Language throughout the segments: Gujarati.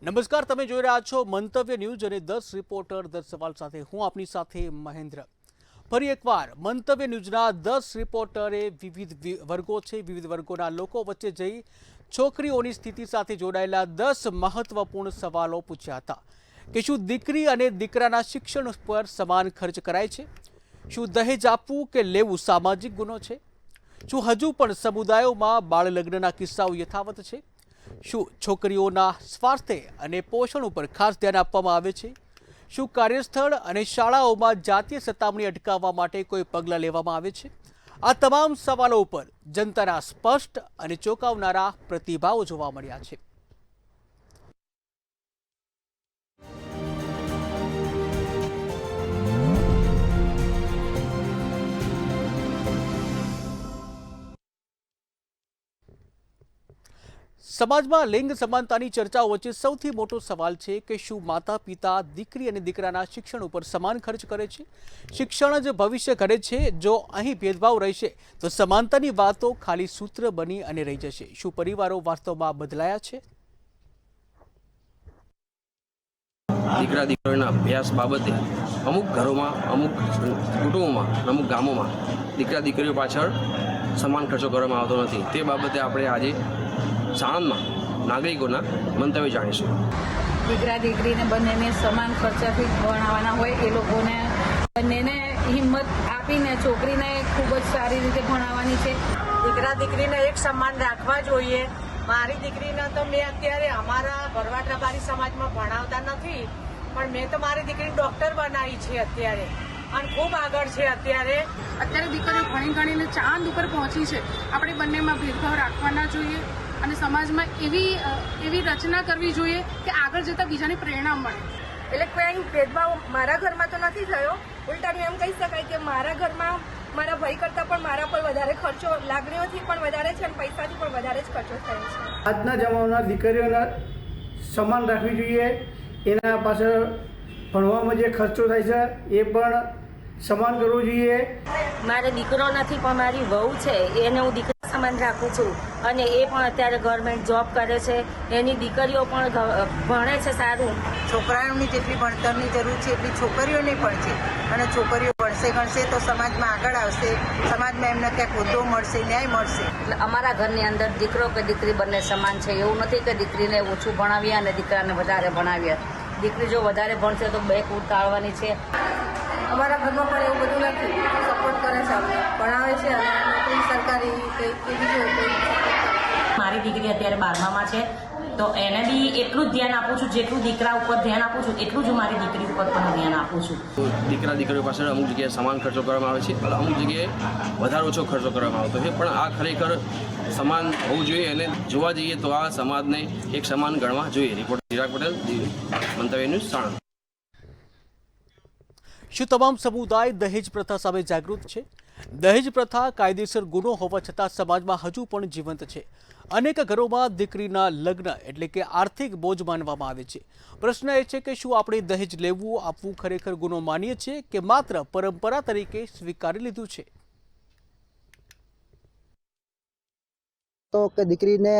નમસ્કાર, તમે જોઈ રહ્યા છો મંતવ્ય ન્યૂઝ અને 10 રિપોર્ટર 10 સવાલ સાથે હું આપની સાથે મહેન્દ્ર। ફરી એકવાર મંતવ્ય ન્યૂઝના 10 રિપોર્ટરે વિવિધ વર્ગો છે, વિવિધ વર્ગોના લોકો વચ્ચે જઈ છોકરીઓની સ્થિતિ સાથે જોડાયેલા 10 મહત્વપૂર્ણ સવાલો પૂછ્યા હતા કે શું દીકરી અને દીકરાના શિક્ષણ પર સમાન ખર્ચ કરાય છે? શું દહેજ આપવું કે લેવું સામાજિક ગુનો છે? શું હજુ પણ સમુદાયોમાં બાળ લગ્નના કિસ્સાઓ યથાવત છે? શું છોકરીઓના સ્વાસ્થ્ય અને પોષણ ઉપર ખાસ ધ્યાન આપવામાં આવે છે? શું કાર્યસ્થળ અને શાળાઓમાં જાતીય સતામણી અટકાવવા માટે કોઈ પગલાં લેવામાં આવે છે? આ તમામ સવાલો ઉપર જનતાના સ્પષ્ટ અને ચોંકાવનારા પ્રતિભાવો જોવા મળ્યા છે। સમાજમાં લિંગ સમાનતાની ચર્ચાઓ વચ્ચે સૌથી મોટો સવાલ છે કે શું માતા પિતા દીકરી અને દીકરાના શિક્ષણ ઉપર સમાન ખર્ચ કરે છે? શિક્ષણ જ ભવિષ્ય કરે છે। જો અહીં ભેદભાવ રહેશે તો સમાનતાની વાતો ખાલી સૂત્ર બની અને રહી જશે। શું પરિવારો વાસ્તવમાં બદલાયા છે? દીકરા દીકરીઓના અભ્યાસ બાબતે અમુક ઘરોમાં, અમુક કુટુંબોમાં, અમુક ગામોમાં દીકરા દીકરીઓ પાછળ સમાન ખર્ચો કરવામાં આવતો નથી। તે બાબતે આપણે આજે સાણંદમાં નાગરિકોના મંતવ્ય જાણીશું। દીકરા દીકરીને બંનેને સમાન ખર્ચાથી ભણાવવાના હોય એ લોકોને બંનેને હિંમત આપીને છોકરીને ખૂબ જ સારી રીતે ભણાવવાની છે। દીકરા દીકરીને એક સમાન રાખવા જોઈએ। મારી દીકરીને તો મેં અત્યારે અમારા ભરવાડ રબારી સમાજમાં ભણાવતા નથી, પણ મેં તો મારી દીકરી ડૉક્ટર બનાવી છે અત્યારે, અને ખૂબ આગળ છે અત્યારે દીકરીઓ ભણી ગણીને ચાંદ ઉપર પહોંચી છે। આપણે બંનેમાં ભેદભાવ રાખવા ના જોઈએ અને સમાજમાં એવી રચના કરવી જોઈએ કે આગળ જતાં બીજાને પ્રેરણા મળે। એટલે કોઈ ભેદભાવ મારા ઘરમાં તો નથી થયો, ઉલટાનું એમ કહી શકાય કે મારા ઘરમાં મારા ભાઈ કરતાં પણ મારા પર વધારે ખર્ચો લાગણીઓથી પણ વધારે છે અને પૈસાથી પણ વધારે જ ખર્ચો થયો છે। આજના જમાનામાં દીકરીઓને સમાન રાખવી જોઈએ। એના પાછળ ભણવામાં જે ખર્ચો થાય છે એ પણ સમાન કરવો જોઈએ। મારે દીકરો નથી પણ મારી વહુ છે, એને હું દીકરા સમાન રાખું છું અને એ પણ અત્યારે ગવર્મેન્ટ જોબ કરે છે, એની દીકરીઓ પણ ભણે છે સારું। છોકરાઓની જેટલી ભણતરની જરૂર છે એટલી છોકરીઓને પણ છે, અને છોકરીઓ ભણશે ગણશે તો સમાજમાં આગળ આવશે, સમાજમાં એમને ક્યાંક હોદ્દો મળશે, ન્યાય મળશે। એટલે અમારા ઘરની અંદર દીકરો કે દીકરી બંને સમાન છે। એવું નથી કે દીકરીને ઓછું ભણાવીએ અને દીકરાને વધારે ભણાવીએ। દીકરી જો વધારે ભણશે તો બે કૂદ તાળવાની છે। અમારા ઘરમાં પણ એવું બધું નથી, સપોર્ટ કરે છે, ભણાવે છે અને નોકરી સરકારી કે બીજું કોઈ। મારી દીકરી અત્યારે 12મામાં છે તો એને બી એટલું જ ધ્યાન આપું છું જેટલું દીકરા ઉપર ધ્યાન આપું છું એટલું જ મારી દીકરી ઉપર પણ ધ્યાન આપું છું। દીકરા દીકરીઓ પાછળ અમુક જગ્યાએ સમાન ખર્ચો કરવામાં આવે છે, અમુક જગ્યાએ વધારે ઓછો ખર્ચો કરવામાં આવતો છે, પણ આ ખરેખર સમાન હોવું જોઈએ અને જોવા જઈએ તો આ સમાજને એક સમાન ગણવા જોઈએ। રિપોર્ટર ચિરાગ પટેલ, મંતવ્ય ન્યૂઝ, સાણંદ। શું તમામ સમુદાય દહેજ પ્રથા સામે જાગૃત છે? દહેજ પ્રથા કાયદેસર ગુનો હોવા છતાં સમાજમાં હજુ પણ જીવંત છે। અનેક ઘરોમાં દીકરીના લગ્ન એટલે કે આર્થિક બોજ માનવામાં આવે છે। પ્રશ્ન એ છે કે શું આપણે દહેજ લેવું આપવું ખરેખર ગુનો માનીએ છીએ કે માત્ર પરંપરા તરીકે સ્વીકારી લીધું છે? તો કે દીકરીને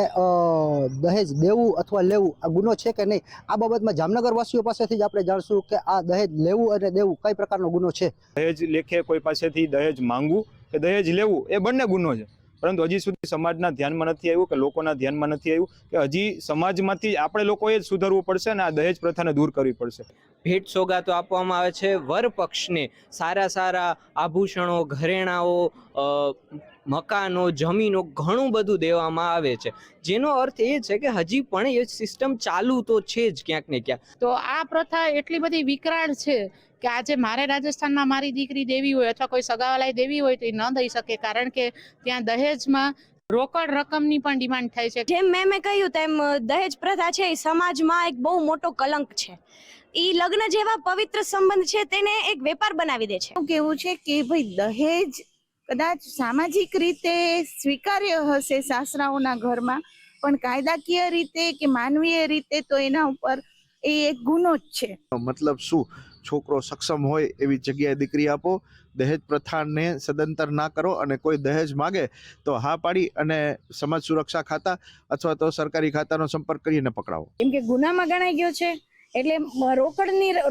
દહેજ દેવું અથવા લેવું આ ગુનો છે કે નહીં, આ બાબતમાં જામનગર વાસીઓ પાસેથી જ આપણે જાણશું કે આ દહેજ લેવું અને દેવું કઈ પ્રકારનો ગુનો છે। દહેજ લેખે કોઈ પાસેથી દહેજ માંગવું કે દહેજ લેવું એ બંને ગુનો છે, પરંતુ હજી સુધી સમાજના ધ્યાનમાં નથી આવ્યું કે લોકોના ધ્યાનમાં નથી આવ્યું કે હજી સમાજમાંથી આપણે લોકોએ જ સુધરવું પડશે અને આ દહેજ પ્રથાને દૂર કરવી પડશે। ભેટ સોગાતો આપવામાં આવે છે વર પક્ષને, સારા સારા આભૂષણો, ઘરેણાઓ, મકાનો, જમીનો, ઘણું બધું દેવામાં આવે છે, જેનો અર્થ એ છે કે હજી પણ એ સિસ્ટમ ચાલુ તો છે જ ક્યાંક ને ક્યાંક। તો આ પ્રથા એટલી બધી વિકરાળ છે કે આજે મારે રાજસ્થાનમાં મારી દીકરી દેવી હોય અથવા કોઈ સગાવાલાએ દેવી હોય તો એ ન દઈ શકે, કારણ કે ત્યાં દહેજમાં રોકડ રકમની પણ ડિમાન્ડ થાય છે। જેમ મેં કહ્યું તેમ દહેજ પ્રથા છે એ સમાજમાં એક બહુ મોટો કલંક છે। એ લગ્ન જેવા પવિત્ર સંબંધ છે તેને એક વેપાર બનાવી દે છે। કેવું છે કે ભાઈ દહેજ કદાચ સામાજિક રીતે સ્વીકાર્ય હશે સાસરાઓના ઘરમાં, પણ કાયદાકીય રીતે કે માનવીય રીતે તો એના ઉપર એ એક ગુનો જ છે। મતલબ શું? છોકરો સક્ષમ હોય એવી જગ્યાએ દીકરી આપો, દહેજ પ્રથાને સદંતર ના કરો અને કોઈ દહેજ માગે તો હા પાડી અને સમાજ સુરક્ષા ખાતા અથવા તો સરકારી ખાતાનો સંપર્ક કરીને પકડાવો. કેમ કે ગુનામાં ગણાઈ ગયો છે એટલે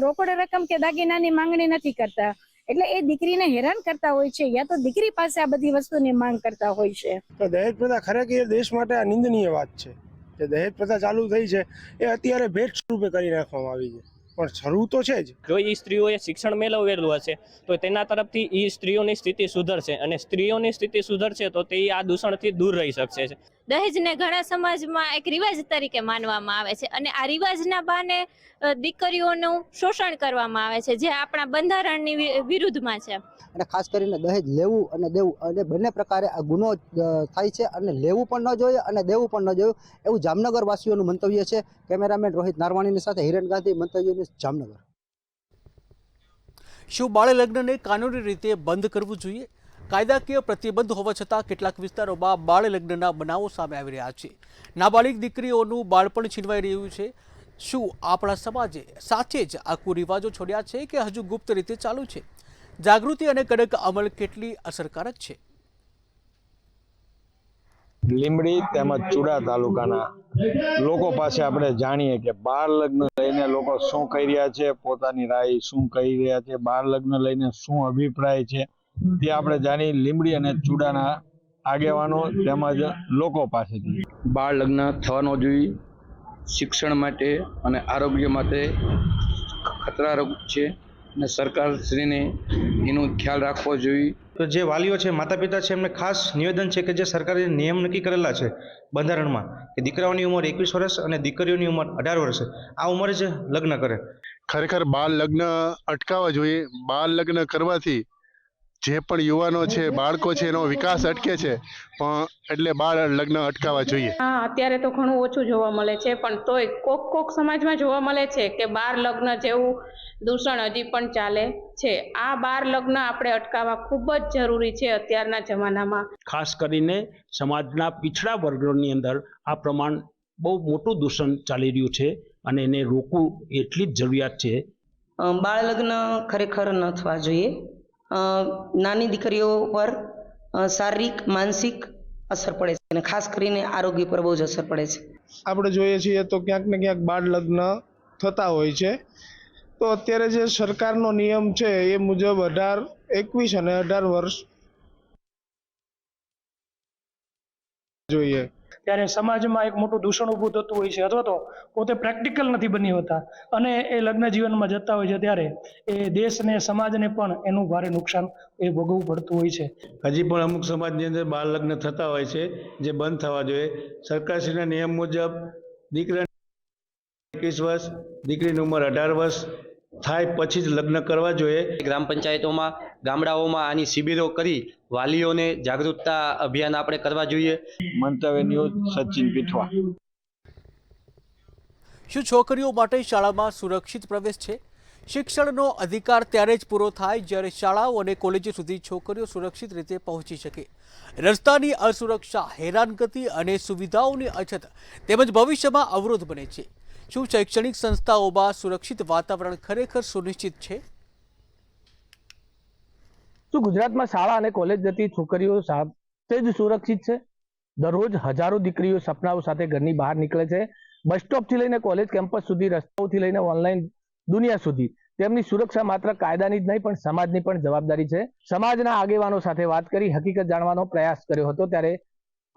રોકડ રકમ કે દાગીનાની માંગણી નથી કરતા, એટલે એ દીકરીને હેરાન કરતા હોય છે, યા તો દીકરી પાસે આ બધી વસ્તુની માંગ કરતા હોય છે. તો દહેજ પ્રથા ખરેખર દેશ માટે આ નિંદનીય વાત છે. જે દહેજ પ્રથા ચાલુ થઈ છે એ અત્યારે ભેટ સ્વરૂપે કરી નાખવામાં આવી છે, પણ શરૂ તો છે જ. જો એ સ્ત્રીઓએ શિક્ષણ મેળવેલું હશે તો તેના તરફથી એ સ્ત્રીઓની સ્થિતિ સુધરશે, અને સ્ત્રીઓની સ્થિતિ સુધરશે તો તે આ દૂષણથી દૂર રહી શકશે. દહેજને ઘણા સમાજમાં એક રિવાજ તરીકે માનવામાં આવે છે, અને આ રિવાજના બહાને દીકરીઓનું શોષણ કરવામાં આવે છે, જે આપણા બંધારણની વિરુદ્ધમાં છે. અને ખાસ કરીને દહેજ લેવું અને દેવું અને બંને પ્રકારે આ ગુનો થાય છે, અને લેવું પણ ન જોઈએ અને દેવું પણ ન જોઈએ એવું જામનગર વાસીઓનું મંતવ્ય છે. કેમેરામેન રોહિત નારવાણીની સાથે હિરેન ગાંધી, મંતવ્ય ન્યૂઝ, જામનગર. શું બાળ લગ્નને કાનૂની રીતે બંધ કરવું જોઈએ? કાયદાકીય પ્રતિબંધ હોવા છતાં કેટલાક વિસ્તારોમાં બાળ લગ્નના બનાવો સામે આવી રહ્યા છે. નાબાલિગ દીકરીઓનું બાળપણ છીનવાઈ રહ્યું છે. શું આપણા સમાજે સાચે જ આ કુરિવાજો છોડ્યા છે કે હજુ ગુપ્ત રીતે ચાલુ છે? જાગૃતિ અને કડક અમલ કેટલી અસરકારક છે? લીંબડી તેમજ ચુડા તાલુકાના લોકો પાસે આપણે જાણીએ કે બાળ લગ્ન લઈને લોકો શું કહી રહ્યા છે, પોતાની રાય શું કહી રહ્યા છે, બાળ લગ્ન લઈને શું અભિપ્રાય છે, તે આપણે જાણી લીંબડી અને ચુડાના આગેવાનો તેમજ લોકો પાસેથી. બાળ લગ્ન થવાનો જોઈએ, શિક્ષણ માટે અને આરોગ્ય માટે ખતરારૂપ છે, અને સરકારશ્રીને એનો ખ્યાલ રાખવો જોઈએ. તો જે વાલીઓ છે, માતા પિતા છે, એમને ખાસ નિવેદન છે કે જે સરકારે નિયમ નક્કી કરેલા છે બંધારણમાં કે દીકરાઓની ઉંમર 21 વર્ષ અને દીકરીઓની ઉંમર 18 વર્ષ, આ ઉંમરે જ લગ્ન કરે. ખરેખર બાળ લગ્ન અટકાવવા જોઈએ. બાળ લગ્ન કરવાથી જે પણ યુવાનો છે, બાળકો છે, એનો વિકાસ અટકે છે, પણ એટલે બાળ લગ્ન અટકાવવા જોઈએ. હા, અત્યારે તો ઘણું ઓછું જોવા મળે છે, પણ તોય કોક સમાજમાં જોવા મળે છે કે બાળ લગ્ન જેવું દૂષણ હજી પણ ચાલે છે. આ બાળ લગ્ન આપણે અટકાવવા ખૂબ જ જરૂરી છે અત્યારના જમાનામાં. ખાસ કરીને સમાજના પીછડા વર્ગોની અંદર આ પ્રમાણ બહુ મોટું દૂષણ ચાલી રહ્યું છે, અને એને રોકવું એટલી જ જરૂરિયાત છે. બાળ લગ્ન ખરેખર ન થવા જોઈએ. નાની દીકરીઓ પર શારીરિક, માનસિક અસર પડે છે, અને ખાસ કરીને આરોગ્ય પર બહુ જ અસર પડે છે. આપણે જોઈએ છીએ તો ક્યાંક ને ક્યાંક બાળ લગ્ન થતા હોય છે. તો અત્યારે જે સરકારનો નિયમ છે એ મુજબ 18, 21 અને 18 વર્ષ જોઈએ. ત્યારે સમાજમાં એક મોટું દૂષણ ઊભું થતું હોય છે, અથવા તો પોતે પ્રેક્ટિકલ નથી બની હોતા અને એ લગ્ન જીવનમાં જતા હોય છે, ત્યારે એ દેશને, સમાજને પણ એનું ભારે નુકસાન એ ભોગવવું પડતું હોય છે. હજી પણ અમુક સમાજની અંદર બાળ લગ્ન થતા હોય છે, જે બંધ થવા જોઈએ. સરકારશ્રીના નિયમ મુજબ દીકરાની 21 વર્ષ, દીકરીની ઉંમર 18 વર્ષ થાય પછી જ લગ્ન કરવા જોઈએ. ગ્રામ પંચાયતોમાં, ગામડાઓમાં આની શિબિરો કરી વાલીઓને જાગૃતતા અભિયાન આપણે કરવા જોઈએ. મંતવ્ય ન્યૂઝ, સચિન પીઠવા. શું છોકરીઓ માટે શાળામાં સુરક્ષિત પ્રવેશ છે? શિક્ષણનો અધિકાર ત્યારે જ પૂરો થાય જ્યારે શાળાઓ અને કોલેજો સુધી છોકરીઓ સુરક્ષિત રીતે પહોંચી શકે. રસ્તાની અસુરક્ષા, હેરાનગતિ અને સુવિધાઓની અછત તેમજ ભવિષ્યમાં અવરોધ બને છે. શું શૈક્ષણિક સંસ્થાઓમાં સુરક્ષિત વાતાવરણ ખરેખર સુનિશ્ચિત છે? શું ગુજરાતમાં શાળા અને કોલેજ જતી છોકરીઓ સાથે જ સુરક્ષિત છે? દરરોજ હજારો દીકરીઓ સપનાઓ સાથે ઘરની બહાર નીકળે છે. બસ સ્ટોપથી લઈને કોલેજ કેમ્પસ સુધી, રસ્તાઓથી લઈને ઓનલાઈન દુનિયા સુધી તેમની સુરક્ષા માત્ર કાયદાની જ નહીં પણ સમાજની પણ જવાબદારી છે. સમાજના આગેવાનો સાથે વાત કરી હકીકત જાણવાનો પ્રયાસ કર્યો હતો, ત્યારે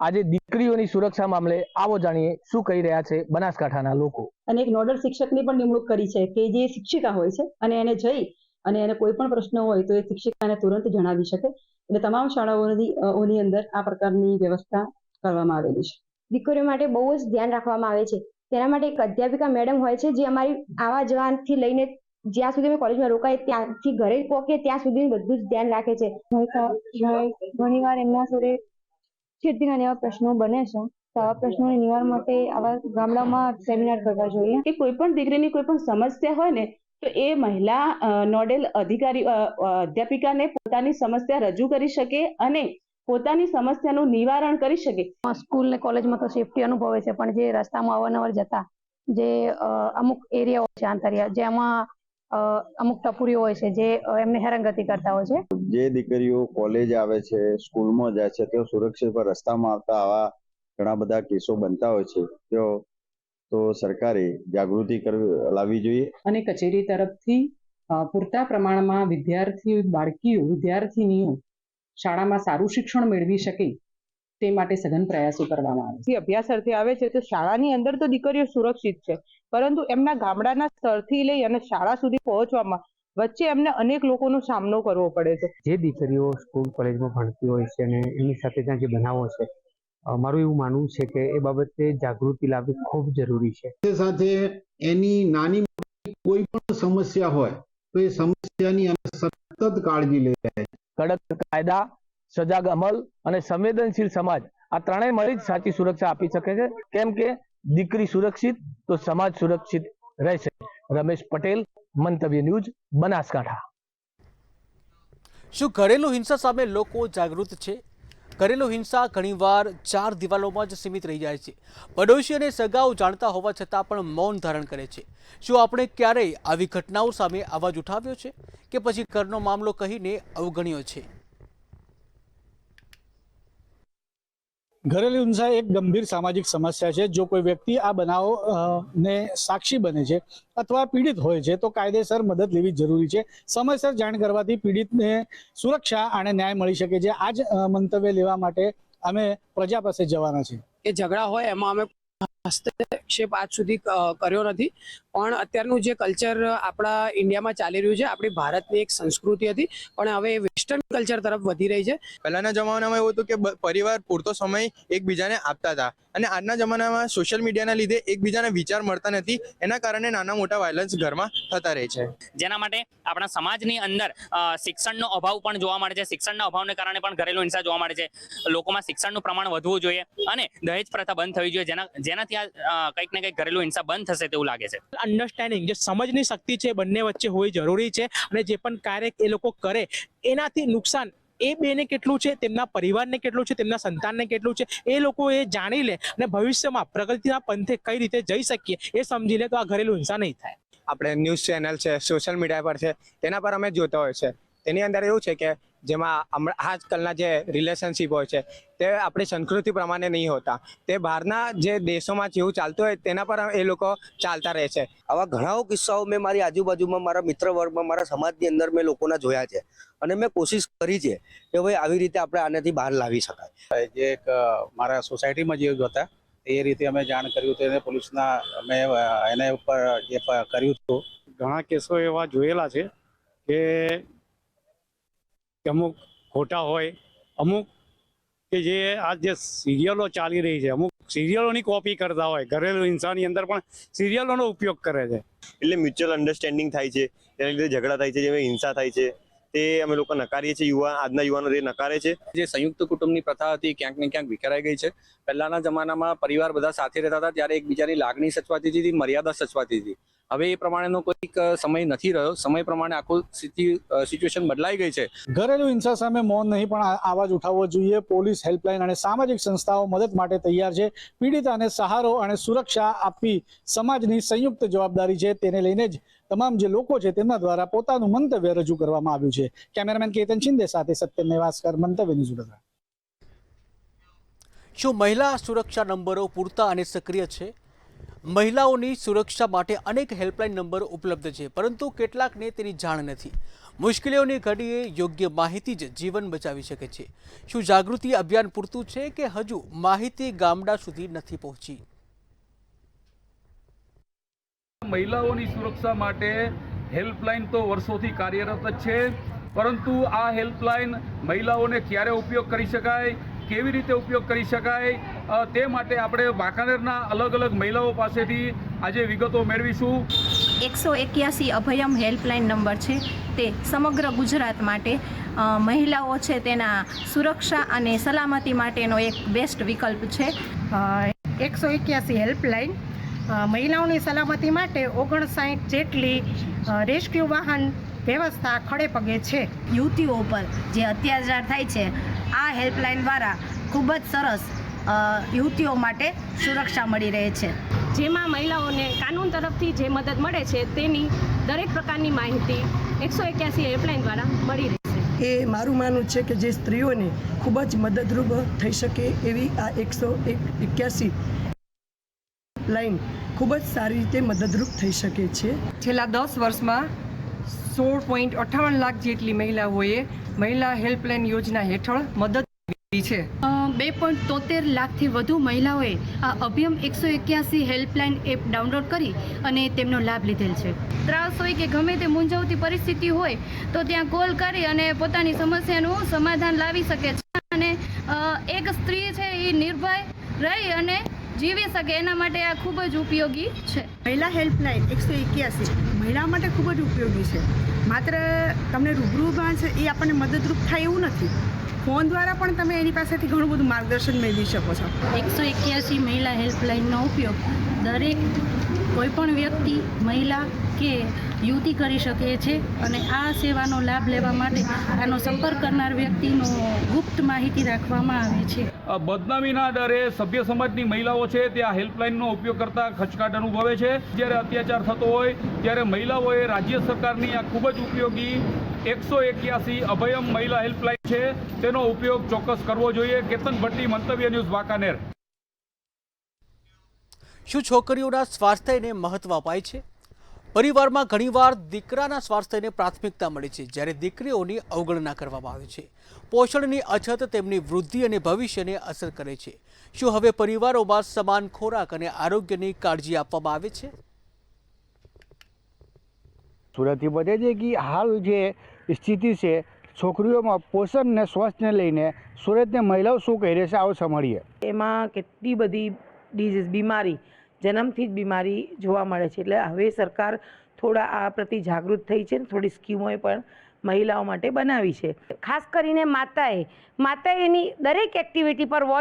આજે દીકરીઓની સુરક્ષા મામલે આવો જાણીએ શું કહી રહ્યા છે બનાસકાંઠાના લોકો. અને એક નોડલ શિક્ષકની પણ નિમણૂક કરી છે કે જે શિક્ષિકા હોય છે અને એને જઈ અને એને કોઈ પણ પ્રશ્ન હોય તો એ શિક્ષિકાને તુરંત જણાવી શકે. એટલે તમામ શાળાઓની અંદર આ પ્રકારની વ્યવસ્થા કરવામાં આવેલી છે. દીકરીઓ માટે બહુ જ ધ્યાન રાખવામાં આવે છે. તેના માટે એક અધ્યાપિકા મેડમ હોય છે જે અમારી આવા જવાનથી લઈને જ્યાં સુધી અમે કોલેજમાં રોકાય ત્યાંથી ઘરે પહોંચે ત્યાં સુધી બધું જ ધ્યાન રાખે છે. ઘણી વાર એમના જોડે છેડતીના એવા પ્રશ્નો બને છે, તો આવા પ્રશ્નોના નિવારણ માટે આવા ગામડામાં સેમિનાર કરવા જોઈએ. કે કોઈ પણ દીકરીની કોઈ પણ સમસ્યા હોય ને તો એ મહિલા નોડલ અધિકારી અધ્યાપિકાને પોતાની સમસ્યા રજૂ કરી શકે અને પોતાની સમસ્યાનું નિવારણ કરી શકે. સ્કૂલ ને કોલેજમાં તો સેફટી અનુભવે છે, પણ જે રસ્તામાં અવારનવાર જતા જે અમુક એરિયાઓ છે આંતરિયા જેમાં અમુક ટપુરીઓ હોય છે જે એમને હેરાનગતિ કરતા હોય છે. જે દીકરીઓ કોલેજ આવે છે, સ્કૂલમાં જાય છે, તેઓ સુરક્ષિત પર રસ્તામાં આવતા આવા ઘણા બધા કેસો બનતા હોય છે. તેઓ તો સરકારે જાગૃતિ લાવવી જોઈએ અને કચેરી તરફથી પૂરતા પ્રમાણમાં વિદ્યાર્થીનીઓ શાળામાં સારું શિક્ષણ મેળવી શકે તે માટે સઘન પ્રયાસો કરવામાં આવે છે. અભ્યાસાર્થી આવે છે તો શાળાની અંદર તો દીકરીઓ સુરક્ષિત છે, પરંતુ એમના ગામડાના સ્તરથી લઈ અને શાળા સુધી પહોંચવામાં વચ્ચે એમને અનેક લોકોનો સામનો કરવો પડે છે. જે દીકરીઓ સ્કૂલ કોલેજમાં ભણતી હોય છે અને એમની સાથે ત્યાં જે બનાવો છે, મારું એવું માનવું છે કે એ બાબતે જાગૃતિ લાવવી ખૂબ જરૂરી છે. સાથે એની નાની કોઈ પણ સમસ્યા હોય તો એ સમસ્યાની અમે સતત કાળજી લઈ રહ્યા છીએ. કડક કાયદા, સજાગ અમલ અને સંવેદનશીલ સમાજ આ ત્રણેય મળી જ સાચી સુરક્ષા આપી શકે છે. કેમ કે દીકરી સુરક્ષિત તો સમાજ સુરક્ષિત રહેશે. રમેશ પટેલ, મંતવ્ય ન્યૂઝ, બનાસકાંઠા. શું ઘરેલું હિંસા સામે લોકો જાગૃત છે? ઘરેલું હિંસા ઘણીવાર 4 દિવાલોમાં જ સીમિત રહી જાય છે. પડોશી અને સગાઓ જાણતા હોવા છતાં પણ મૌન ધારણ કરે છે. શું આપણે ક્યારેય આવી ઘટનાઓ સામે અવાજ ઉઠાવ્યો છે કે પછી ઘરનો મામલો કહીને અવગણ્યો છે? ઘરેલું હિંસા એક ગંભીર સામાજિક સમસ્યા છે. જો કોઈ વ્યક્તિ આ બનાવને સાક્ષી બને છે અથવા પીડિત હોય છે તો કાયદેસર મદદ લેવી જરૂરી છે. સમયસર જાણ કરવાથી પીડિતને સુરક્ષા અને ન્યાય મળી શકે છે. આ જ મંતવ્ય લેવા માટે અમે પ્રજા પાસે જવાના છીએ. એ ઝઘડા હોય એમાં અમે હસ્તક્ષેપ આજ સુધી કર્યો નથી, પણ અત્યારનું જે કલ્ચર આપણા ઇન્ડિયામાં ચાલી રહ્યું છે, આપણી ભારતની એક સંસ્કૃતિ હતી પણ હવે વેસ્ટર્ન કલ્ચર તરફ વધી રહી છે. પહેલાના જમાનામાં એવું હતું કે પરિવાર પૂરતો સમય એકબીજાને આપતા હતા, અને આજના જમાનામાં સોશિયલ મીડિયાના લીધે એકબીજાને વિચાર મળતા નથી. એના કારણે નાના મોટા વાયલન્સ ઘરમાં થતા રહે છે. જેના માટે આપણા સમાજની અંદર શિક્ષણનો અભાવ પણ જોવા મળે છે. શિક્ષણના અભાવને કારણે પણ ઘરેલું હિંસા જોવા મળે છે. લોકોમાં શિક્ષણનું પ્રમાણ વધવું જોઈએ અને દહેજ પ્રથા બંધ થવી જોઈએ, જેનાથી કંઈક ને કંઈક ઘરેલું હિંસા બંધ થશે તેવું લાગે છે. અન્ડરસ્ટેન્ડિંગ, જે સમજની શક્તિ છે બંને વચ્ચે હોવી જરૂરી છે. અને જે પણ કાર્ય એ લોકો કરે એનાથી નુકસાન એ બેને કેટલું છે, તેમના પરિવારને કેટલું છે, તેમના સંતાનને કેટલું છે, એ લોકો એ જાણી લે અને ભવિષ્યમાં પ્રગતિના પંથે કઈ રીતે જઈ શકીએ એ સમજી લે તો આ ઘરેલું હિંસા નહીં થાય. આપણે ન્યૂઝ ચેનલ છે, સોશિયલ મીડિયા પર છે, તેના પર અમે જોતા હોય છે. તેની અંદર એવું છે કે જેમાં આજકાલના જે રિલેશનશિપ હોય છે તે આપણી સંસ્કૃતિ પ્રમાણે નહીં હોતા. તે બહારના જે દેશોમાં જેવું ચાલતું હોય તેના પર એ લોકો ચાલતા રહે છે. આવા ઘણા કિસ્સાઓ મેં મારી આજુબાજુમાં, મારા મિત્ર વર્ગમાં, મારા સમાજની અંદર મેં લોકોના જોયા છે, અને મેં કોશિશ કરી છે કે ભાઈ આવી રીતે આપણે આનાથી બહાર લાવી શકાય. જે એક મારા સોસાયટીમાં જે હતા એ રીતે અમે જાણ કર્યું હતું, એને પોલીસના અમે એને ઉપર જે કર્યું હતું. ઘણા કેસો એવા જોયેલા છે કે અમુક ખોટા હોય, અમુક કે જે આ જે સિરિયલો ચાલી રહી છે, અમુક સિરિયલોની કોપી કરતા હોય. ઘરેલું હિંસાની અંદર પણ સિરિયલોનો ઉપયોગ કરે છે. એટલે મ્યુચ્યુઅલ અન્ડરસ્ટેન્ડિંગ થાય છે, તેના લીધે ઝઘડા થાય છે, જેમાં હિંસા થાય છે. તે અમે લોકો નકારીએ છીએ. આજના યુવાનો તે નકારે છે. જે સંયુક્ત કુટુંબની પ્રથા હતી ક્યાંક ને ક્યાંક વિખેરાઈ ગઈ છે. પહેલાના જમાનામાં પરિવાર બધા સાથે રહેતા હતા ત્યારે એકબીજાની લાગણી સચવાતી હતી, મર્યાદા સચવાતી હતી. હવે એ પ્રમાણેનો કોઈક સમય નથી રહ્યો. સમય પ્રમાણે આખું સિચ્યુએશન બદલાઈ ગઈ છે. ઘરેલું હિંસા સામે મૌન નહીં પણ અવાજ ઉઠાવવો જોઈએ. પોલીસ હેલ્પલાઇન અને સામાજિક સંસ્થાઓ મદદ માટે તૈયાર છે. પીડિતાને સહારો અને સુરક્ષા આપવી સમાજની સંયુક્ત જવાબદારી છે. તેને લઈને જ તમામ જે લોકો છે તેમના દ્વારા પોતાનું મંતવ્ય રજૂ કરવામાં આવ્યું છે. કેમેરામેન કેતન શિંદે સાથે સત્યમ નેવાસકર, મંતવ્ય ન્યૂઝ વડોદરા. શું મહિલા સુરક્ષા નંબરો પૂરતા અને સક્રિય છે? મહિલાઓની સુરક્ષા માટે અનેક હેલ્પલાઇન નંબરો ઉપલબ્ધ છે, પરંતુ કેટલાકને તેની જાણ નથી. મુશ્કેલીઓની ઘડીએ યોગ્ય માહિતી જ જીવન બચાવી શકે છે. શું જાગૃતિ અભિયાન પૂરતું છે કે હજુ માહિતી ગામડા સુધી નથી પહોંચી? મહિલાઓની સુરક્ષા માટે હેલ્પલાઇન તો વર્ષોથી કાર્યરત જ છે, પરંતુ આ હેલ્પલાઇન મહિલાઓને ક્યારે ઉપયોગ કરી શકાય, કેવી રીતે ઉપયોગ કરી શકાય, તે માટે આપણે વાંકાનેરના અલગ અલગ મહિલાઓ પાસેથી આજે વિગતો મેળવીશું. 181 અભયમ હેલ્પલાઇન નંબર છે. તે સમગ્ર ગુજરાત માટે મહિલાઓ છે તેના સુરક્ષા અને સલામતી માટેનો એક બેસ્ટ વિકલ્પ છે. 181 હેલ્પલાઇન મહિલાઓની સલામતી માટે 59 જેટલી રેસ્ક્યુ વાહન વ્યવસ્થા ખડે પગે છે. યુવતીઓ પર જે અત્યાચાર થાય છે આ હેલ્પલાઇન દ્વારા ખૂબ જ સરસ યુવતીઓ માટે સુરક્ષા મળી રહે છે, જેમાં મહિલાઓને કાનૂન તરફથી જે મદદ મળે છે તેની દરેક પ્રકારની માહિતી 181 હેલ્પલાઇન દ્વારા મળી રહે છે. એ મારું માનવું છે કે જે સ્ત્રીઓને ખૂબ જ મદદરૂપ થઈ શકે એવી આ 181 લાઈન ખૂબ જ સારી રીતે મદદરૂપ થઈ શકે છે. છેલ્લા 10 વર્ષમાં 16.58 લાખ જેટલી મહિલાઓએ મહિલા હેલ્પલાઇન યોજના હેઠળ મદદ આપી છે. 2.73 લાખથી વધુ મહિલાઓએ આ અભિયમ 181 હેલ્પલાઇન એપ ડાઉનલોડ કરી અને તેમનો લાભ લીધેલ છે. ત્રાસ હોય કે ગમે તે મૂંઝવતી પરિસ્થિતિ હોય તો ત્યાં કોલ કરી અને પોતાની સમસ્યાનું સમાધાન લાવી શકે છે અને એક સ્ત્રી છે એ નિર્ભય રહી અને જીવી શકે એના માટે આ ખૂબ જ ઉપયોગી છે. મહિલા હેલ્પલાઇન 181 મહિલાઓ માટે ખૂબ જ ઉપયોગી છે. માત્ર તમને રૂબરૂમાં છે એ આપણને મદદરૂપ થાય એવું નથી, ફોન દ્વારા પણ તમે એની પાસેથી ઘણું બધું માર્ગદર્શન મેળવી શકો છો. 181 મહિલા હેલ્પલાઇનનો ઉપયોગ દરેક કોઈપણ વ્યક્તિ, મહિલા કે યુવતી કરી શકે છે અને આ સેવાનો લાભ લેવા માટે આનો સંપર્ક કરનાર વ્યક્તિનો ગુપ્ત માહિતી રાખવામાં આવે છે. બદનામીના ડરે સભ્ય સમાજની મહિલાઓ છે તે આ હેલ્પલાઇનનો ઉપયોગ કરતા ખચકાટ અનુભવે છે. જ્યારે અત્યાચાર થતો હોય ત્યારે મહિલાઓએ રાજ્ય સરકારની આ ખૂબ જ ઉપયોગી 181 અભયમ મહિલા હેલ્પલાઇન છે તેનો ઉપયોગ ચોક્કસ કરવો જોઈએ. કેતન ભટ્ટી, મંતવ્ય ન્યૂઝ, વાંકાનેર. શું છોકરીઓના સ્વાસ્થ્યને મહત્વ અપાય છે? પરિવારમાં ઘણીવાર દીકરાના સ્વાસ્થ્યને પ્રાથમિકતા મળે છે, જ્યારે દીકરીઓની અવગણના કરવામાં આવે છે. પોષણની અછત તેમની વૃદ્ધિ અને ભવિષ્યને અસર કરે છે. શું હવે પરિવારોમાં સમાન ખોરાક અને આરોગ્યની કાળજી આપવામાં આવે છે? સુરતથી બતાવી દે કે હાલ જે સ્થિતિ છે છોકરીઓમાં પોષણ ને સ્વાસ્થ્યને લઈને સુરતની મહિલાઓ શું કહી રહી છે આવો સાંભળીએ. એમાં કેટલી બધી ડિઝીઝ, બીમારી, જન્મથી જ બીમારી જોવા મળે છે. એટલે હવે સરકાર થોડા આ પ્રતિ જાગૃત થઈ છે, થોડી સ્કીમોએ પણ મહિલાઓ માટે બનાવી છે. ખાસ કરીને માતાએ એની દરેક એક્ટિવિટી પર વોચ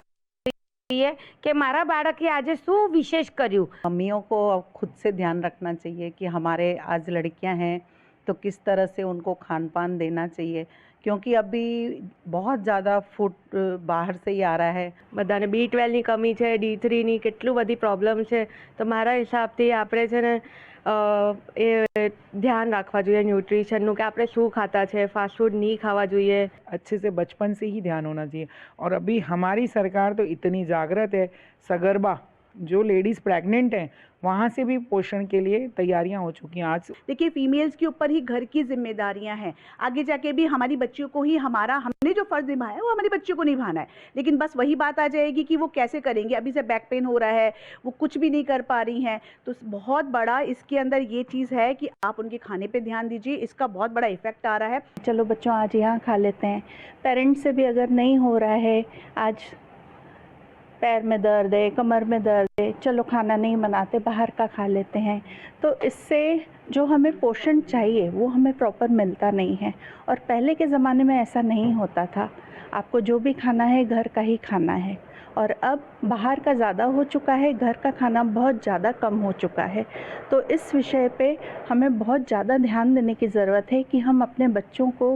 चाहिए कि हमारा बालक आज शू विशेष કર્યું. मम्मियों को खुद से ध्यान रखना चाहिए कि हमारे आज लड़कियां हैं तो किस तरह से उनको खान पान देना चाहिए, क्योंकि अभी बहुत ज़्यादा फूड बाहर से ही आ रहा है. બધાને B12 ની કમી છે, D3 ની કેટલું બધી પ્રોબ્લેમ છે. તો મારા હિસાબથી આપણે છે ને એ ધ્યાન રાખવા જોઈએ ન્यूट्रिशन કે આપણે શું ખાતા છે, फास्ट फूड नहीं खावा જોઈએ. अच्छे से बचपन से ही ध्यान होना चाहिए. और अभी हमारी सरकार तो इतनी जागृत है, सगर्भा जो लेडीज़ प्रेग्नेंट हैं वहाँ से भी पोषण के लिए तैयारियां हो चुकी हैं. आज देखिए फीमेल्स के ऊपर ही घर की जिम्मेदारियां हैं. आगे जाके भी हमारी बच्चियों को ही हमने जो फर्ज निभाया है वो हमारी बच्चियों को निभाना है. लेकिन बस वही बात आ जाएगी कि वो कैसे करेंगे. अभी से बैक पेन हो रहा है, वो कुछ भी नहीं कर पा रही हैं. तो बहुत बड़ा इसके अंदर ये चीज़ है कि आप उनके खाने पर ध्यान दीजिए. इसका बहुत बड़ा इफेक्ट आ रहा है. चलो बच्चों आज यहाँ खा लेते हैं. पेरेंट्स से भी अगर नहीं हो रहा है, आज पैर में दर्द है, कमर में दर्द है, चलो खाना नहीं बनाते, बाहर का खा लेते हैं, तो इससे जो हमें पोषण चाहिए वो हमें प्रॉपर मिलता नहीं है. और पहले के ज़माने में ऐसा नहीं होता था. आपको जो भी खाना है घर का ही खाना है. और अब बाहर का ज़्यादा हो चुका है, घर का खाना बहुत ज़्यादा कम हो चुका है. तो इस विषय पे हमें बहुत ज़्यादा ध्यान देने की ज़रूरत है कि हम अपने बच्चों को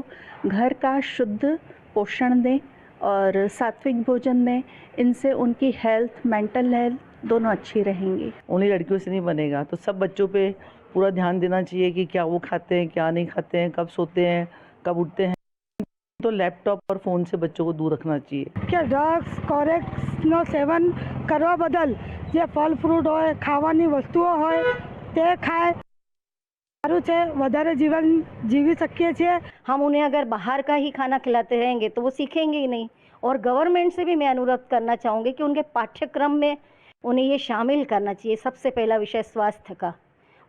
घर का शुद्ध पोषण दें और सात्विक भोजन दें. इनसे उनकी हेल्थ, मेंटल हेल्थ दोनों अच्छी रहेंगी. उन्हीं लड़कियों से नहीं बनेगा, तो सब बच्चों पे पूरा ध्यान देना चाहिए कि क्या वो खाते हैं, क्या नहीं खाते हैं, कब सोते हैं, कब उठते हैं. तो लैपटॉप और फ़ोन से बच्चों को दूर रखना चाहिए. કે ડ્રગ્સ કોરેક્સનો સેવન કરવા બદલ જે ફળ ફ્રૂટ હોય, ખાવાની વસ્તુઓ હોય તે ખાય સારું છે, વધારે જીવન જીવી શકીએ છીએ. हम उन्हें अगर बाहर का ही खाना खिलाते रहेंगे तो वो सीखेंगे ही नहीं. और गवर्नमेंट से भी मैं अनुरोध करना चाहूँगी कि उनके पाठ्यक्रम में उन्हें ये शामिल करना चाहिए. सबसे पहला विषय स्वास्थ्य का.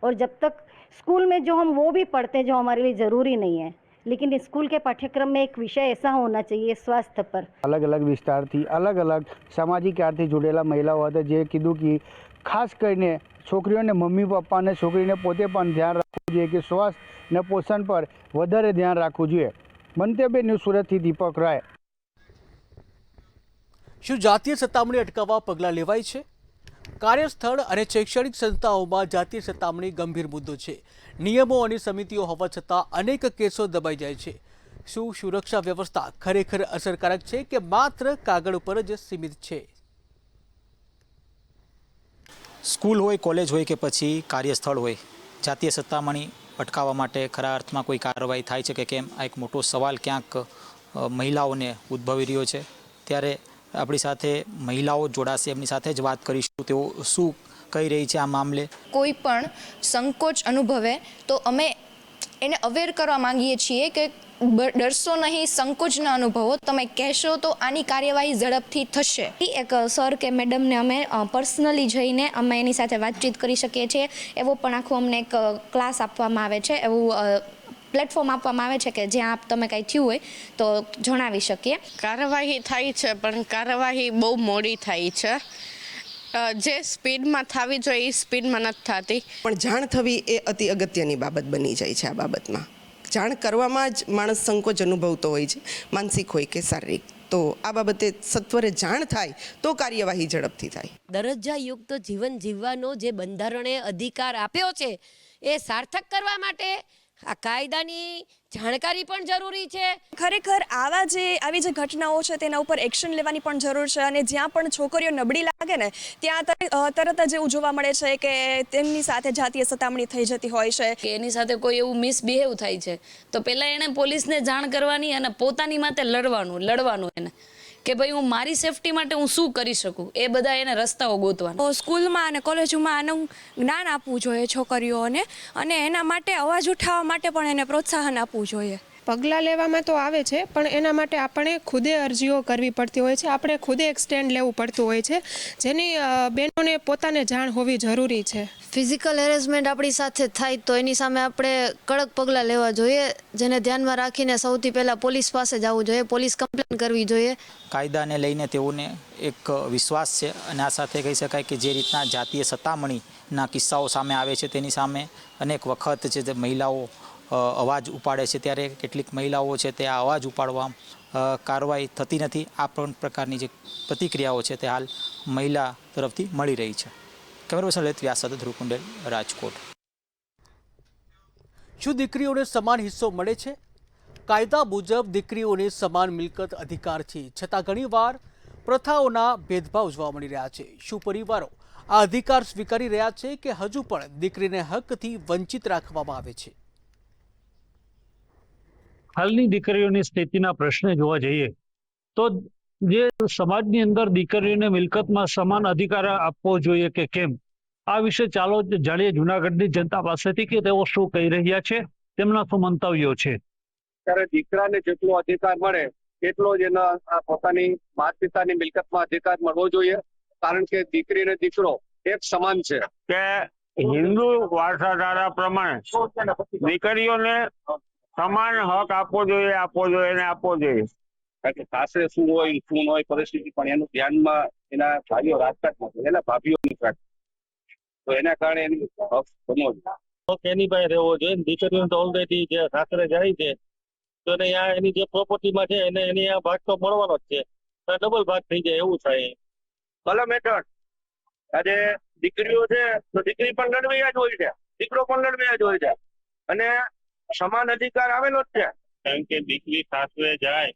और जब तक स्कूल में जो हम वो भी पढ़ते हैं जो हमारे लिए ज़रूरी नहीं है, लेकिन स्कूल के पाठ्यक्रम में एक विषय ऐसा होना चाहिए स्वास्थ्य पर. અલગ અલગ વિસ્તારથી અલગ અલગ સામાજિક કાર્યથી જોડેલા મહિલાઓ હતા જે કીધું કે ખાસ કરીને છોકરીઓને મમ્મી પપ્પાને છોકરીને પોતે પણ ધ્યાન રાખવું જોઈએ કે સ્વાસ્થ્ય અને પોષણ પર વધારે ધ્યાન રાખવું જોઈએ. મંતવ્ય ન્યૂઝ સુરતથી દીપક રાય. શું જાતીય સતામણી અટકાવવા પગલાં લેવાય છે? કાર્યસ્થળ અને શૈક્ષણિક સંસ્થાઓમાં જાતીય સતામણી ગંભીર મુદ્દો છે. નિયમો અને સમિતિઓ હોવા છતાં અનેક કેસો દબાઈ જાય છે. શું સુરક્ષા વ્યવસ્થા ખરેખર અસરકારક છે કે માત્ર કાગળ ઉપર જ સીમિત છે? સ્કૂલ હોય, કોલેજ હોય કે પછી કાર્યસ્થળ હોય, જાતીય સત્તામણી અટકાવવા માટે ખરા અર્થમાં કોઈ કાર્યવાહી થાય છે કે કેમ, આ એક મોટો સવાલ ક્યાંક મહિલાઓને ઉદ્ભવી રહ્યો છે. ત્યારે આપણી સાથે મહિલાઓ જોડાશે, એમની સાથે જ વાત કરીશું. તેઓ શું કહી રહી છે આ મામલે. કોઈ પણ સંકોચ અનુભવે તો અમે એને અવેર કરવા માંગીએ છીએ કે ડરશો નહીં, સંકોચ ન અનુભવો, તમે કહેશો તો આની કાર્યવાહી ઝડપથી થશે. એક સર કે મેડમને અમે પર્સનલી જઈને અમે એની સાથે વાતચીત કરી શકીએ છીએ. એવો પણ આખો અમને એક ક્લાસ આપવામાં આવે છે, એવું પ્લેટફોર્મ આપવામાં આવે છે કે જ્યાં તમે કાંઈ થયું હોય તો જણાવી શકીએ. કાર્યવાહી થાય છે પણ કાર્યવાહી બહુ મોડી થાય છે. જે સ્પીડમાં થવી જોઈએ એ સ્પીડમાં નથી થતી. પણ જાણ થવી એ અતિ અગત્યની બાબત બની જાય છે. આ બાબતમાં જાણ કરવામાં જ માણસ સંકોચ અનુભવતો હોય છે, માનસિક હોય કે શારીરિક. તો આ બાબતે સત્વરે જાણ થાય તો કાર્યવાહી ઝડપથી થાય. દરજ્જાયુક્ત જીવન જીવવાનો જે બંધારણે અધિકાર આપ્યો છે એ સાર્થક કરવા માટે આ કાયદાની જાણકારી પણ જરૂરી છે. ખરેખર આવી જે ઘટનાઓ છે તેના ઉપર એક્શન લેવાની પણ જરૂર છે. અને જ્યાં પણ છોકરીઓ નબળી લાગે ને ત્યાં તરત જ એવું જોવા મળે છે કે તેમની સાથે જાતીય સતામણી થઈ જતી હોય છે, કે એની સાથે કોઈ એવું મિસબિહેવ થાય છે તો પહેલાં એણે પોલીસને જાણ કરવાની અને પોતાની માટે લડવાનું એને કે ભાઈ હું મારી સેફટી માટે હું શું કરી શકું, એ બધા એને રસ્તાઓ ગોતવાના. સ્કૂલમાં અને કોલેજોમાં આનું જ્ઞાન આપવું જોઈએ છોકરીઓને, અને એના માટે અવાજ ઉઠાવવા માટે પણ એને પ્રોત્સાહન આપવું જોઈએ. પગલાં લેવામાં તો આવે છે પણ એના માટે આપણે ખુદે અરજીઓ કરવી પડતી હોય છે, આપણે ખુદે એક સ્ટેન્ડ લેવું પડતું હોય છે, જેની બહેનોને પોતાને જાણ હોવી જરૂરી છે. ફિઝિકલ હેરેસમેન્ટ આપણી સાથે થાય તો એની સામે આપણે કડક પગલાં લેવા જોઈએ, જેને ધ્યાનમાં રાખીને સૌથી પહેલાં પોલીસ પાસે જવું જોઈએ, પોલીસ કમ્પ્લેન કરવી જોઈએ. કાયદાને લઈને તેઓને એક વિશ્વાસ છે અને આ સાથે કહી શકાય કે જે રીતના જાતીય સતામણીના કિસ્સાઓ સામે આવે છે તેની સામે અનેક વખત છે તે મહિલાઓ અવાજ ઉપાડે છે, ત્યારે કેટલીક મહિલાઓ છે તે આ અવાજ ઉપાડવા કાર્યવાહી થતી નથી. આ પણ પ્રકારની જે પ્રતિક્રિયાઓ છે તે હાલ મહિલા તરફથી મળી રહી છે. કેમેરા પર્સન લલિત વ્યાસ સાથે ધ્રુવ કુંડેલ, રાજકોટ. શું દીકરીઓને સમાન હિસ્સો મળે છે? કાયદા મુજબ દીકરીઓને સમાન મિલકત અધિકાર છે, છતાં ઘણીવાર પ્રથાઓના ભેદભાવ જોવા મળી રહ્યા છે. શું પરિવારો આ અધિકાર સ્વીકારી રહ્યા છે કે હજુ પણ દીકરીને હકથી વંચિત રાખવામાં આવે છે? હાલની દીકરીઓની સ્થિતિના પ્રશ્ને જોવા જઈએ તો જે સમાજની અંદર દીકરીઓને મિલકતમાં સમાન અધિકાર આપવો જોઈએ કે કેમ, આ વિશે ચાલો જાણીએ જૂનાગઢની જનતા પાસેથી કે તેઓ શું કહી રહ્યા છે, તેમના શું મંતવ્યો છે. ત્યારે દીકરાને જેટલો અધિકાર મળે એટલો જ એના પોતાની માતા પિતાની મિલકતમાં અધિકાર મળવો જોઈએ, કારણ કે દીકરી અને દીકરો એક સમાન છે. કે હિન્દુ વારસાધારા પ્રમાણે દીકરીઓને સમાન હક આપવો જોઈએ ને આપવો જોઈએ. કારણ કે સાસરે શું હોય પરિસ્થિતિ પણ એનું ધ્યાનમાં એના ભાઈઓ રાખતા જ નથી, એના ભાભીઓ નથી રાખતા, તો એના કારણે એની હક બનવો જોઈએ. એની પાસે રહેવો જોઈએ. દીકરીઓ તો ઓલરેડી જે સાસરે જાય છે તો એને એની જે પ્રોપર્ટીમાં છે એને એની આ ભાગ તો મળવાનો જ છે, ડબલ ભાગ થઈ જાય એવું થાય. કલમ હેઠળ આજે દીકરીઓ છે તો દીકરી પણ લડવૈયા જ હોય છે, દીકરો પણ લડવૈયા જ હોય છે, અને સમાન અધિકાર આવેલો જ છે. કારણ કે દીકરી સાસરે જાય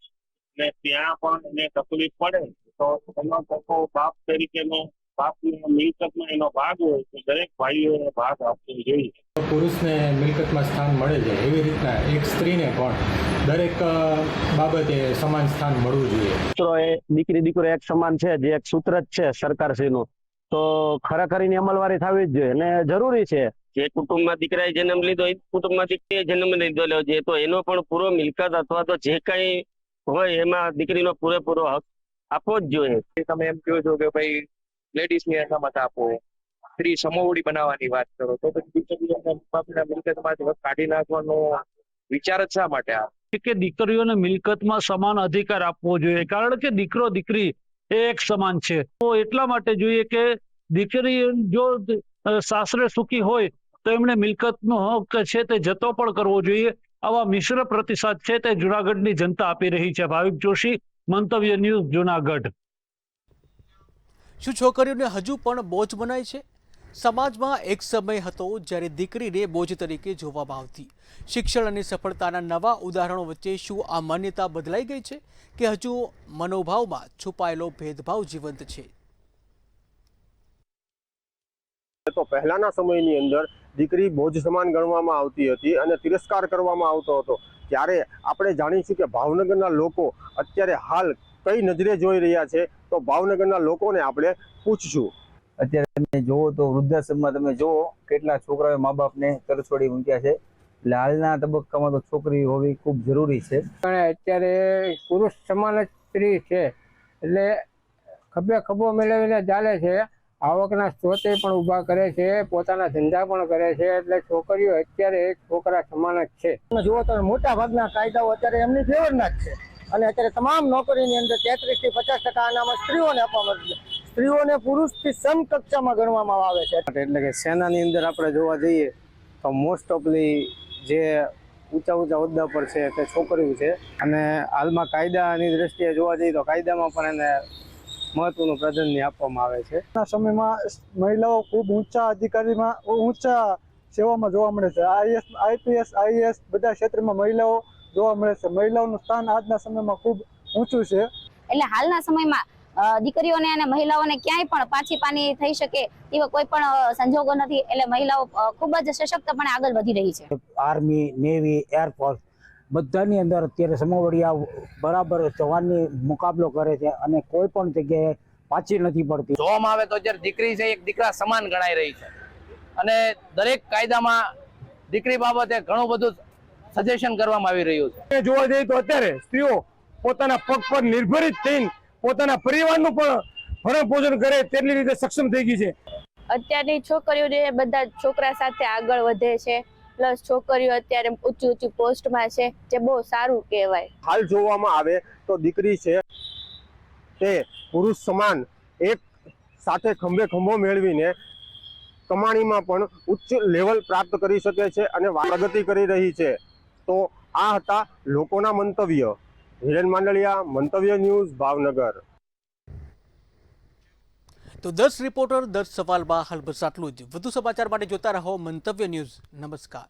ને ત્યાં પણ એને તકલીફ પડે તો તમામ લોકો બાપ તરીકેનો બાપની મિલકતમાં એનો ભાગ હોય તો દરેક ભાઈઓને ભાગ આપવો જોઈએ. પુરુષને મિલકતમાં સ્થાન મળે છે એવી રીતના એક સ્ત્રીને પણ દરેક બાબતે સમાન સ્થાન મળવું જોઈએ. દીકરો એક સમાન છે, જે એક સૂત્ર જ છે સરકારશ્રીનું, તો ખરેખર એની અમલવારી થવી જ જોઈએ અને જરૂરી છે. જે કુટુંબમાં દીકરાએ જન્મ લીધો એ કુટુંબમાં દીકરીએ જન્મ લીધો છે તો એનો પણ પૂરો મિલકત અથવા તો જે કઈ હોય એમાં દીકરીનો પૂરેપૂરો હક આપવો જ જોઈએ. તમે એમ કહો છો કે ભાઈ લેડીઝની અનામત આપો, સ્ત્રી સમોવડી બનાવવાની વાત કરો, તો પછી બાપના મિલકતમાંથી હક કાઢી નાખવાનો વિચાર જ શા માટે આવે કે દીકરીઓને મિલકતમાં સમાન અધિકાર આપવો જોઈએ, કારણ કે દીકરો દીકરી એ એક સમાન છે. તો એટલા માટે જોઈએ કે દીકરી જો સાસરે સુખી હોય તો એમણે મિલકતનો હક છે તે જતો પણ કરવો જોઈએ. આવા મિશ્ર પ્રતિસાદ છે તે જૂનાગઢની જનતા આપી રહી છે. ભાવિક જોશી, મંતવ્ય ન્યૂઝ, જૂનાગઢ. શું છોકરીઓને હજુ પણ બોજ બનાય છે? સમાજમાં એક સમય હતો જ્યારે દીકરીને બોજ તરીકે જોવામાં આવતી. શિક્ષણ અને સફળતાના નવા ઉદાહરણો વચ્ચે શું આ માન્યતા બદલાઈ ગઈ છે કે હજુ મનોભાવમાં છુપાયેલો ભેદભાવ જીવંત છે? તો પહેલાના સમયની અંદર દીકરી બોજ સમાન ગણવામાં આવતી હતી અને તિરસ્કાર કરવામાં આવતો હતો, ત્યારે આપણે જાણીશું કે ભાવનગરના લોકો અત્યારે હાલ કઈ નજરે જોઈ રહ્યા છે, તો ભાવનગરના લોકોને આપણે પૂછશું. અત્યારે તમે જુઓ તો વૃદ્ધાશ્રમમાં તમે જુઓ કેટલા છોકરાઓ મા બાપને તરછોડી મૂક્યા છે, એટલે હાલના તબક્કામાં તો છોકરી હોવી ખૂબ જરૂરી છે. અત્યારે પુરુષ સમાન જ સ્ત્રી છે, એટલે ખભે ખભો મેળવીને ચાલે છે, આવકના સ્ત્રોતે પણ ઊભા કરે છે, પોતાના ધંધા પણ કરે છે, એટલે છોકરીઓ અત્યારે એક છોકરા સમાન જ છે. જુઓ તો મોટા ભાગના કાયદાઓ અત્યારે એમની ફેવરના જ છે, અને અત્યારે તમામ નોકરીની અંદર 33 થી 50% અનામત સ્ત્રીઓને આપવામાં આવે છે. સ્ત્રીઓને પુરુષથી સમકક્ષામાં ગણવામાં આવે છે. એટલે કે સેનાની અંદર આપણે જોવા જઈએ તો મોસ્ટ ઓફલી જે ઊંચા હોદ્દા પર છે તે છોકરીઓ છે, અને હાલમાં કાયદાની દ્રષ્ટિએ જોવા જઈએ તો કાયદામાં પણ એને મહત્વનું પ્રાધાન્ય આપવામાં આવે છે. આ સમયમાં મહિલાઓ ખૂબ ઊંચા અધિકારીમાં ઊંચા સેવામાં જોવા મળે છે. IPS IAS બધા ક્ષેત્રમાં મહિલાઓ જોવા મળે છે. મહિલાઓનું સ્થાન આજના સમયમાં ખૂબ ઊંચું છે. એટલે હાલના સમયમાં દીકરીઓને અને મહિલાઓને ક્યાંય પણ પાછી પાની થઈ શકે એવા કોઈ પણ સંજોગો નથી, એટલે મહિલાઓ ખૂબ જ સશક્તપણે આગળ વધી રહી છે. આર્મી, નેવી, એરફોર્સ બધાની અંદર અત્યારે સમવડિયા બરાબર જવાનની મુકાબલો કરે છે અને કોઈ પણ જગ્યાએ પાછી નથી પડતી. જોવામાં આવે તો અત્યારે દીકરી છે એક દીકરા સમાન ગણાઈ રહી છે, અને દરેક કાયદામાં દીકરી બાબતે ઘણું બધું સજેશન કરવામાં આવી રહ્યું છે. જોવા જઈએ તો અત્યારે સ્ત્રીઓ પોતાના પગ પર નિર્ભરિત થઈને પોતાના પરિવારનું પણ ભરણ પોષણ કરે તેટલી રીતે સક્ષમ થઈ ગઈ છે. અત્યારની છોકરીઓ જે બધા છોકરા સાથે આગળ વધે છે, પ્લસ છોકરીઓ અત્યારે ઊંચી પોસ્ટમાં છે, જે બહુ સારું કહેવાય. હાલ જોવામાં આવે તો દીકરી છે તે પુરુષ સમાન એક સાથે ખંભે ખંભો મેળવીને કમાણીમાં પણ ઉચ્ચ લેવલ પ્રાપ્ત કરી શકે છે અને પ્રગતિ કરી રહી છે. તો આ હતા લોકોના મંતવ્ય. હિરેન માંડલિયા, મંતવ્ય ન્યૂઝ, ભાવનગર. તો 10 રિપોર્ટર 10 સવાલમાં હાલ બસ આટલું જ. વધુ સમાચાર માટે જોતા રહો મંતવ્ય ન્યૂઝ. નમસ્કાર.